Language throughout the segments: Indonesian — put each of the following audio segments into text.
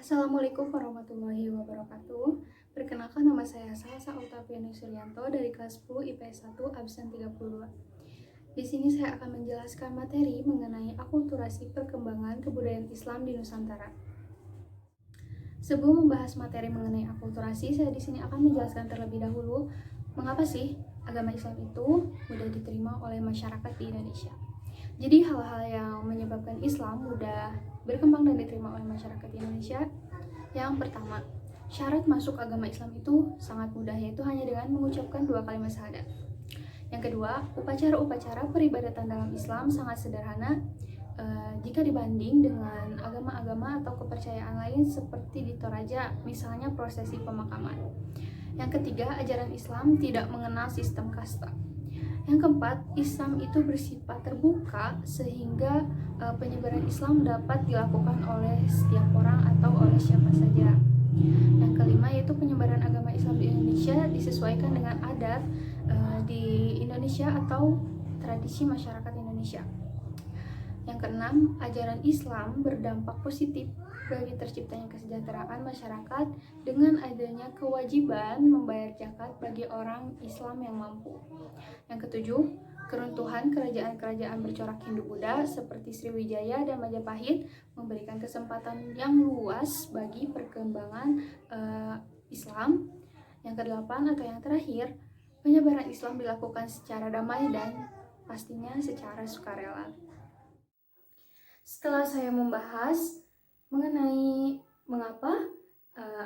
Assalamualaikum warahmatullahi wabarakatuh. Perkenalkan, nama saya Salsa Octaviani Suryanto dari kelas 10 IPS 1 absen 32. Di sini saya akan menjelaskan materi mengenai akulturasi perkembangan kebudayaan Islam di Nusantara. Sebelum membahas materi mengenai akulturasi, saya di sini akan menjelaskan terlebih dahulu mengapa sih agama Islam itu mudah diterima oleh masyarakat di Indonesia. Jadi hal-hal yang menyebabkan Islam mudah berkembang dan diterima oleh masyarakat di Indonesia. Yang pertama, syarat masuk agama Islam itu sangat mudah, yaitu hanya dengan mengucapkan 2 kalimat syahadat. Yang kedua, upacara-upacara peribadatan dalam Islam sangat sederhana jika dibanding dengan agama-agama atau kepercayaan lain seperti di Toraja, misalnya prosesi pemakaman. Yang ketiga, ajaran Islam tidak mengenal sistem kasta. Yang keempat, Islam itu bersifat terbuka sehingga penyebaran Islam dapat dilakukan oleh setiap orang atau oleh siapa saja. Yang kelima, yaitu penyebaran agama Islam di Indonesia disesuaikan dengan adat di Indonesia atau tradisi masyarakat Indonesia. Yang keenam, ajaran Islam berdampak positif bagi terciptanya kesejahteraan masyarakat dengan adanya kewajiban membayar zakat bagi orang Islam yang mampu. Yang ketujuh, keruntuhan kerajaan-kerajaan bercorak Hindu-Buddha seperti Sriwijaya dan Majapahit memberikan kesempatan yang luas bagi perkembangan Islam. Yang kedelapan atau yang terakhir, penyebaran Islam dilakukan secara damai dan pastinya secara sukarela. Setelah saya membahas mengenai mengapa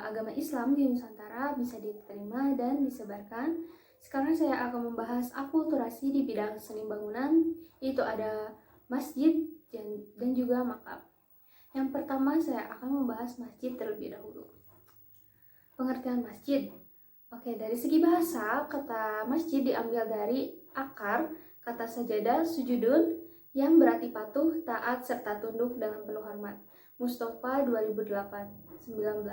agama Islam di Nusantara bisa diterima dan disebarkan, sekarang saya akan membahas akulturasi di bidang seni bangunan, yaitu ada masjid dan juga makam. Yang pertama, saya akan membahas masjid terlebih dahulu. Pengertian masjid. Oke, dari segi bahasa, kata masjid diambil dari akar kata sajadah sujudun yang berarti patuh, taat, serta tunduk dengan penuh hormat. Mustafa 2008-19.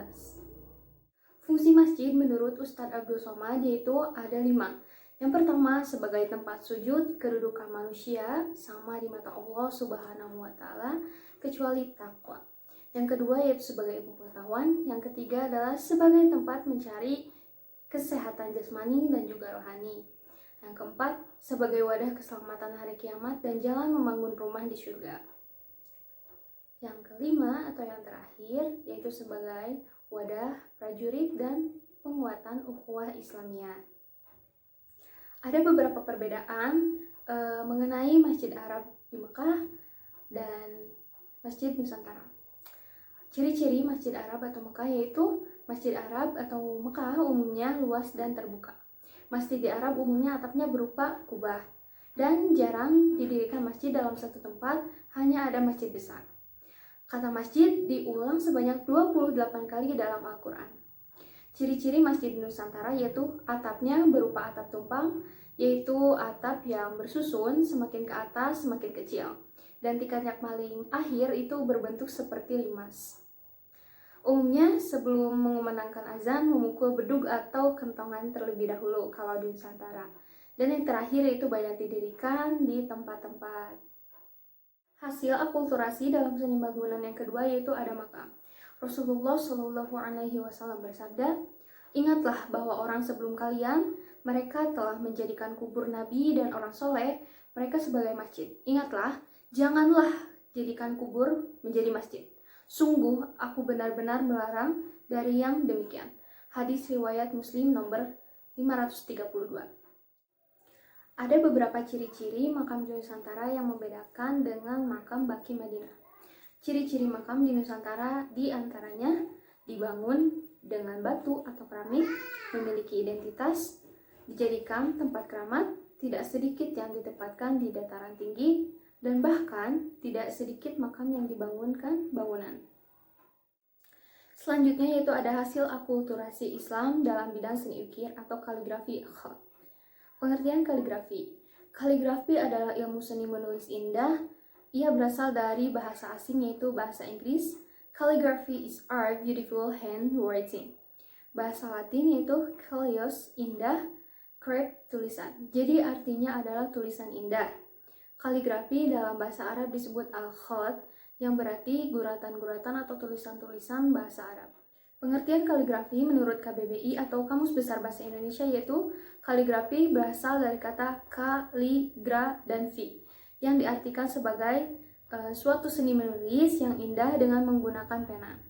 Fungsi masjid menurut Ustadz Abdul Somad yaitu ada 5. Yang pertama, sebagai tempat sujud, kedudukan manusia sama di mata Allah Subhanahu wa Ta'ala, kecuali takwa. Yang kedua, yaitu sebagai ilmu pengetahuan. Yang ketiga adalah sebagai tempat mencari kesehatan jasmani dan juga rohani. Yang keempat, sebagai wadah keselamatan hari kiamat dan jalan membangun rumah di surga. Yang kelima atau yang terakhir, yaitu sebagai wadah prajurit dan penguatan ukhuwah Islamiyah. Ada beberapa perbedaan mengenai Masjid Arab di Mekah dan Masjid Nusantara. Ciri-ciri Masjid Arab atau Mekah yaitu Masjid Arab atau Mekah umumnya luas dan terbuka. Masjid di Arab umumnya atapnya berupa kubah dan jarang didirikan masjid dalam satu tempat, hanya ada masjid besar. Kata masjid diulang sebanyak 28 kali dalam Al-Quran. Ciri-ciri masjid di Nusantara yaitu atapnya berupa atap tumpang, yaitu atap yang bersusun semakin ke atas semakin kecil, dan tingkat yang paling akhir itu berbentuk seperti limas. Umumnya sebelum mengumandangkan azan memukul bedug atau kentongan terlebih dahulu kalau di Nusantara. Dan yang terakhir itu banyak didirikan di tempat-tempat. Hasil akulturasi dalam seni bangunan yang kedua yaitu ada makam. Rasulullah Shallallahu Alaihi Wasallam bersabda, "Ingatlah bahwa orang sebelum kalian, mereka telah menjadikan kubur Nabi dan orang soleh mereka sebagai masjid. Ingatlah, janganlah jadikan kubur menjadi masjid. Sungguh, aku benar-benar melarang dari yang demikian." Hadis riwayat Muslim nomor 532. Ada beberapa ciri-ciri makam di Nusantara yang membedakan dengan makam Baqi Madinah. Ciri-ciri makam di Nusantara diantaranya dibangun dengan batu atau keramik, memiliki identitas, dijadikan tempat keramat, tidak sedikit yang ditempatkan di dataran tinggi, dan bahkan tidak sedikit makam yang dibangunkan bangunan. Selanjutnya yaitu ada hasil akulturasi Islam dalam bidang seni ukir atau kaligrafi khat. Pengertian kaligrafi. Kaligrafi adalah ilmu seni menulis indah. Ia berasal dari bahasa asing yaitu bahasa Inggris. Calligraphy is art, beautiful handwriting. Bahasa Latin yaitu kalios, indah, craft, tulisan. Jadi artinya adalah tulisan indah. Kaligrafi dalam bahasa Arab disebut al-khat yang berarti guratan-guratan atau tulisan-tulisan bahasa Arab. Pengertian kaligrafi menurut KBBI atau Kamus Besar Bahasa Indonesia yaitu kaligrafi berasal dari kata kaligra dan fi yang diartikan sebagai suatu seni menulis yang indah dengan menggunakan pena.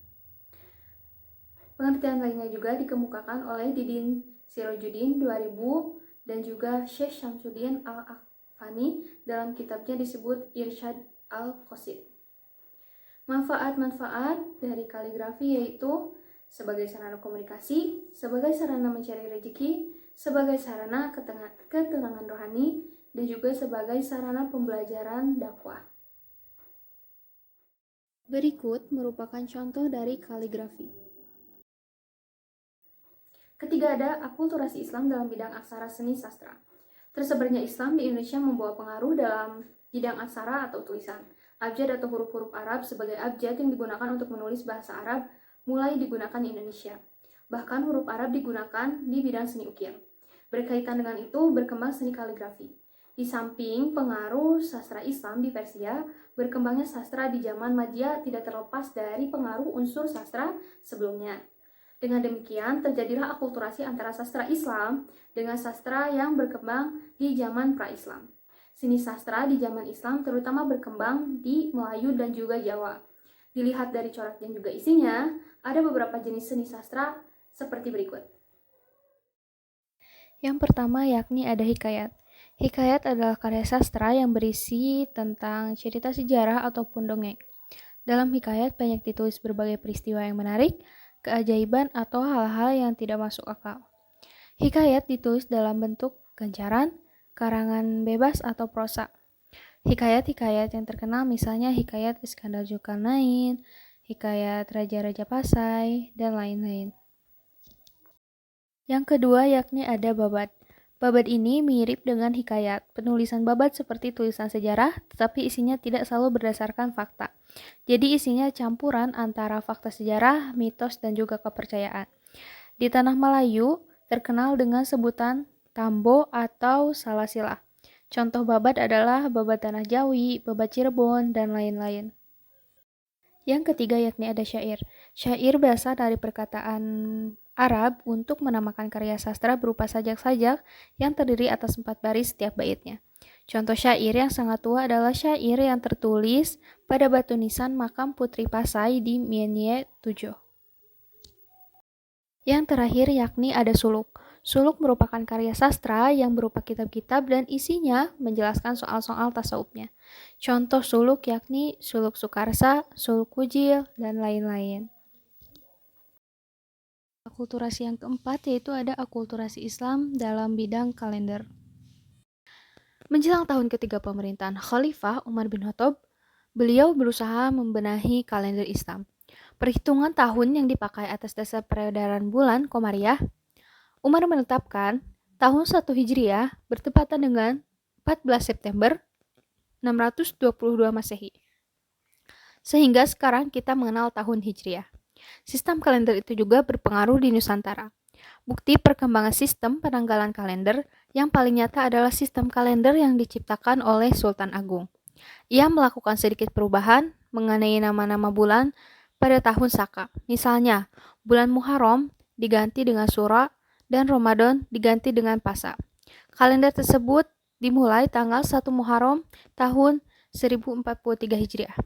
Pengertian lainnya juga dikemukakan oleh Didin Sirojudin 2000 dan juga Syekh Syamsuddin Al-Akfani dalam kitabnya disebut Irsyad Al-Qasid. Manfaat-manfaat dari kaligrafi yaitu sebagai sarana komunikasi, sebagai sarana mencari rezeki, sebagai sarana ketenangan rohani, dan juga sebagai sarana pembelajaran dakwah. Berikut merupakan contoh dari kaligrafi. Ketiga ada akulturasi Islam dalam bidang aksara seni sastra. Tersebarnya Islam di Indonesia membawa pengaruh dalam bidang aksara atau tulisan. Abjad atau huruf-huruf Arab sebagai abjad yang digunakan untuk menulis bahasa Arab mulai digunakan di Indonesia. Bahkan huruf Arab digunakan di bidang seni ukir. Berkaitan dengan itu berkembang seni kaligrafi. Di samping pengaruh sastra Islam di Persia, berkembangnya sastra di zaman Madia tidak terlepas dari pengaruh unsur sastra sebelumnya. Dengan demikian, terjadilah akulturasi antara sastra Islam dengan sastra yang berkembang di zaman pra-Islam. Seni sastra di zaman Islam terutama berkembang di Melayu dan juga Jawa. Dilihat dari corak dan juga isinya, ada beberapa jenis seni sastra seperti berikut. Yang pertama yakni ada hikayat. Hikayat adalah karya sastra yang berisi tentang cerita sejarah ataupun dongeng. Dalam hikayat banyak ditulis berbagai peristiwa yang menarik, keajaiban atau hal-hal yang tidak masuk akal. Hikayat ditulis dalam bentuk gancaran, karangan bebas atau prosa. Hikayat-hikayat yang terkenal misalnya hikayat Iskandar Zulkarnain, hikayat Raja-Raja Pasai, dan lain-lain. Yang kedua yakni ada babad. Babad ini mirip dengan hikayat. Penulisan babad seperti tulisan sejarah, tetapi isinya tidak selalu berdasarkan fakta. Jadi isinya campuran antara fakta sejarah, mitos, dan juga kepercayaan. Di tanah Melayu, terkenal dengan sebutan Tambo atau Salasila. Contoh babad adalah babad Tanah Jawi, babad Cirebon, dan lain-lain. Yang ketiga yakni ada syair. Syair berasal dari perkataan Arab untuk menamakan karya sastra berupa sajak-sajak yang terdiri atas 4 baris setiap baitnya. Contoh syair yang sangat tua adalah syair yang tertulis pada batu nisan makam Putri Pasai di Mienye 7. Yang terakhir yakni ada suluk. Suluk merupakan karya sastra yang berupa kitab-kitab dan isinya menjelaskan soal-soal tasawufnya. Contoh suluk yakni suluk Sukarsa, suluk Kujil, dan lain-lain. Akulturasi yang keempat yaitu ada akulturasi Islam dalam bidang kalender. Menjelang tahun ketiga pemerintahan Khalifah Umar bin Khattab, beliau berusaha membenahi kalender Islam. Perhitungan tahun yang dipakai atas dasar peredaran bulan Komariah, Umar menetapkan tahun 1 Hijriah bertepatan dengan 14 September 622 Masehi. Sehingga sekarang kita mengenal tahun Hijriah. Sistem kalender itu juga berpengaruh di Nusantara. Bukti perkembangan sistem penanggalan kalender yang paling nyata adalah sistem kalender yang diciptakan oleh Sultan Agung. Ia melakukan sedikit perubahan mengenai nama-nama bulan pada tahun Saka. Misalnya, bulan Muharram diganti dengan Sura dan Ramadan diganti dengan Pasa. Kalender tersebut dimulai tanggal 1 Muharram tahun 1043 Hijriah.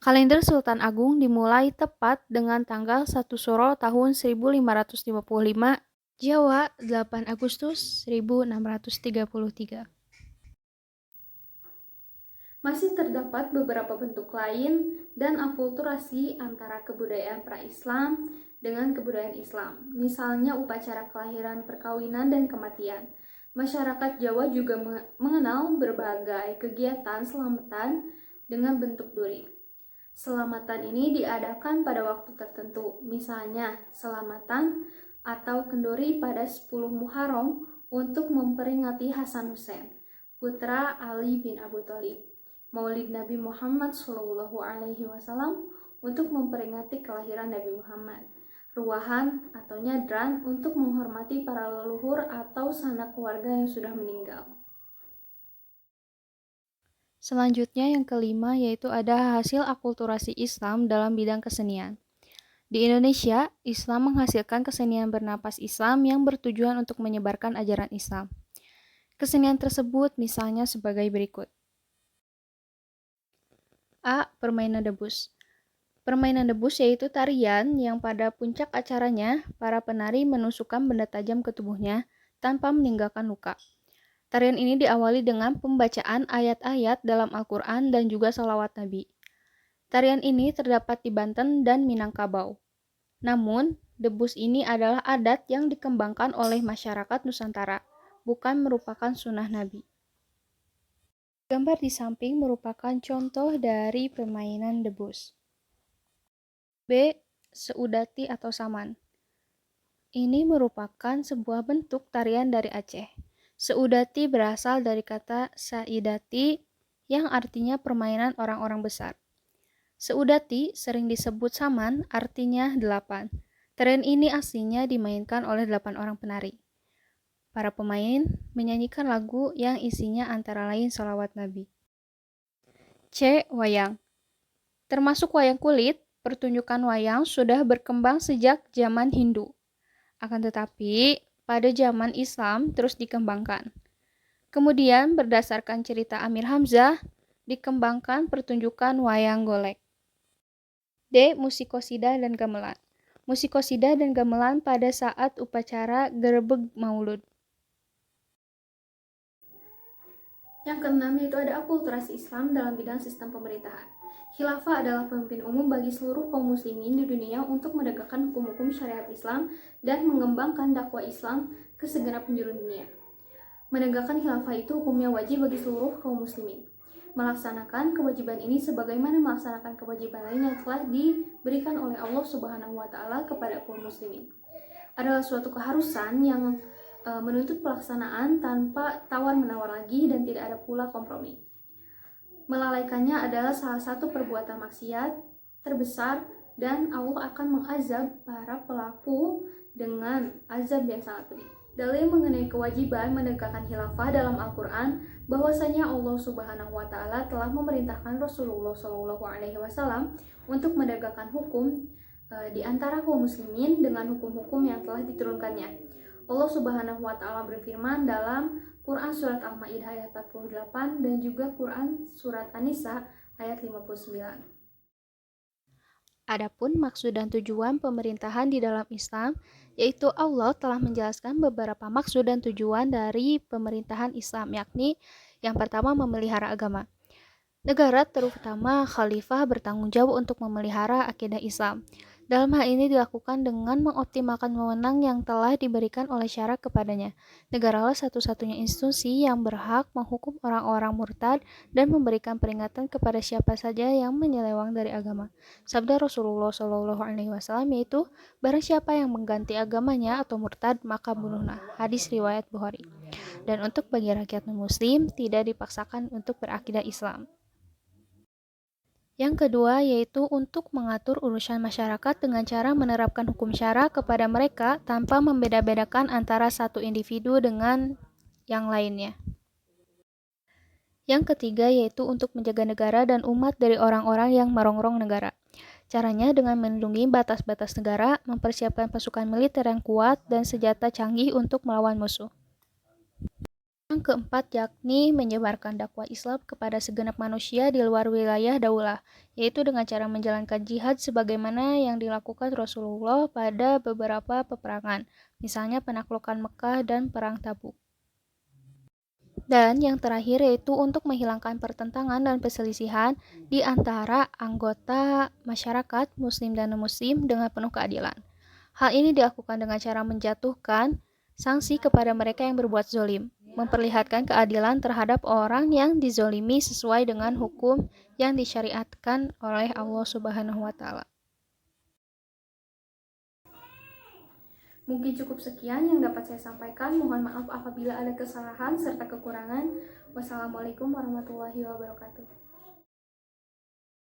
Kalender Sultan Agung dimulai tepat dengan tanggal 1 Suro tahun 1555, Jawa 8 Agustus 1633. Masih terdapat beberapa bentuk lain dan akulturasi antara kebudayaan pra-Islam dengan kebudayaan Islam. Misalnya upacara kelahiran, perkawinan, dan kematian. Masyarakat Jawa juga mengenal berbagai kegiatan selamatan dengan bentuk duri. Selamatan ini diadakan pada waktu tertentu, misalnya selamatan atau kenduri pada 10 Muharram untuk memperingati Hasan Hussein, putra Ali bin Abu Thalib. Maulid Nabi Muhammad SAW untuk memperingati kelahiran Nabi Muhammad. Ruahan atau nyadran untuk menghormati para leluhur atau sanak keluarga yang sudah meninggal. Selanjutnya yang kelima yaitu ada hasil akulturasi Islam dalam bidang kesenian. Di Indonesia, Islam menghasilkan kesenian bernapas Islam yang bertujuan untuk menyebarkan ajaran Islam. Kesenian tersebut misalnya sebagai berikut. A. Permainan debus. Permainan debus yaitu tarian yang pada puncak acaranya, para penari menusukkan benda tajam ke tubuhnya tanpa meninggalkan luka. Tarian ini diawali dengan pembacaan ayat-ayat dalam Al-Quran dan juga salawat Nabi. Tarian ini terdapat di Banten dan Minangkabau. Namun, debus ini adalah adat yang dikembangkan oleh masyarakat Nusantara, bukan merupakan sunnah Nabi. Gambar di samping merupakan contoh dari permainan debus. B. Seudati atau saman. Ini merupakan sebuah bentuk tarian dari Aceh. Seudati berasal dari kata saidati yang artinya permainan orang-orang besar. Seudati sering disebut saman, artinya 8. Tarian ini aslinya dimainkan oleh 8 orang penari. Para pemain menyanyikan lagu yang isinya antara lain salawat Nabi. C. Wayang. Termasuk wayang kulit, pertunjukan wayang sudah berkembang sejak zaman Hindu. Akan tetapi, pada zaman Islam terus dikembangkan. Kemudian berdasarkan cerita Amir Hamzah, dikembangkan pertunjukan wayang golek. D. Musikosida dan gamelan. Musikosida dan gamelan pada saat upacara gerebeg maulud. Yang keenam yaitu ada akulturasi Islam dalam bidang sistem pemerintahan. Khilafah adalah pemimpin umum bagi seluruh kaum muslimin di dunia untuk menegakkan hukum-hukum syariat Islam dan mengembangkan dakwah Islam ke segenap penjuru dunia. Menegakkan khilafah itu hukumnya wajib bagi seluruh kaum muslimin. Melaksanakan kewajiban ini sebagaimana melaksanakan kewajiban lain yang telah diberikan oleh Allah Subhanahu wa taala kepada kaum muslimin. Adalah suatu keharusan yang menuntut pelaksanaan tanpa tawar-menawar lagi dan tidak ada pula kompromi. Melalaikannya adalah salah satu perbuatan maksiat terbesar dan Allah akan mengazab para pelaku dengan azab yang sangat pedih. Dalil mengenai kewajiban menegakkan khilafah dalam Al-Quran bahwasanya Allah Subhanahu wa taala telah memerintahkan Rasulullah SAW untuk menegakkan hukum di antara kaum muslimin dengan hukum-hukum yang telah diturunkannya. Allah Subhanahu wa taala berfirman dalam Quran surat Al-Maidah ayat 48 dan juga Quran surat An-Nisa ayat 59. Adapun maksud dan tujuan pemerintahan di dalam Islam, yaitu Allah telah menjelaskan beberapa maksud dan tujuan dari pemerintahan Islam, yakni yang pertama memelihara agama. Negara terutama khalifah bertanggung jawab untuk memelihara akidah Islam. Dalam hal ini dilakukan dengan mengoptimalkan wewenang yang telah diberikan oleh syara kepadanya. Negaralah satu-satunya institusi yang berhak menghukum orang-orang murtad dan memberikan peringatan kepada siapa saja yang menyeleweng dari agama. Sabda Rasulullah SAW yaitu, barang siapa yang mengganti agamanya atau murtad maka bunuhlah. Hadis riwayat Bukhari. Dan untuk bagi rakyat non-muslim tidak dipaksakan untuk berakidah Islam. Yang kedua yaitu untuk mengatur urusan masyarakat dengan cara menerapkan hukum syara kepada mereka tanpa membeda-bedakan antara satu individu dengan yang lainnya. Yang ketiga yaitu untuk menjaga negara dan umat dari orang-orang yang merongrong negara. Caranya dengan melindungi batas-batas negara, mempersiapkan pasukan militer yang kuat dan senjata canggih untuk melawan musuh. Yang keempat yakni menyebarkan dakwah Islam kepada segenap manusia di luar wilayah daulah, yaitu dengan cara menjalankan jihad sebagaimana yang dilakukan Rasulullah pada beberapa peperangan, misalnya penaklukan Mekah dan Perang Tabuk. Dan yang terakhir yaitu untuk menghilangkan pertentangan dan perselisihan di antara anggota masyarakat muslim dan non-muslim dengan penuh keadilan. Hal ini dilakukan dengan cara menjatuhkan sanksi kepada mereka yang berbuat zolim, memperlihatkan keadilan terhadap orang yang dizolimi sesuai dengan hukum yang disyariatkan oleh Allah Subhanahu wa taala. Mungkin cukup sekian yang dapat saya sampaikan. Mohon maaf apabila ada kesalahan serta kekurangan. Wassalamualaikum warahmatullahi wabarakatuh.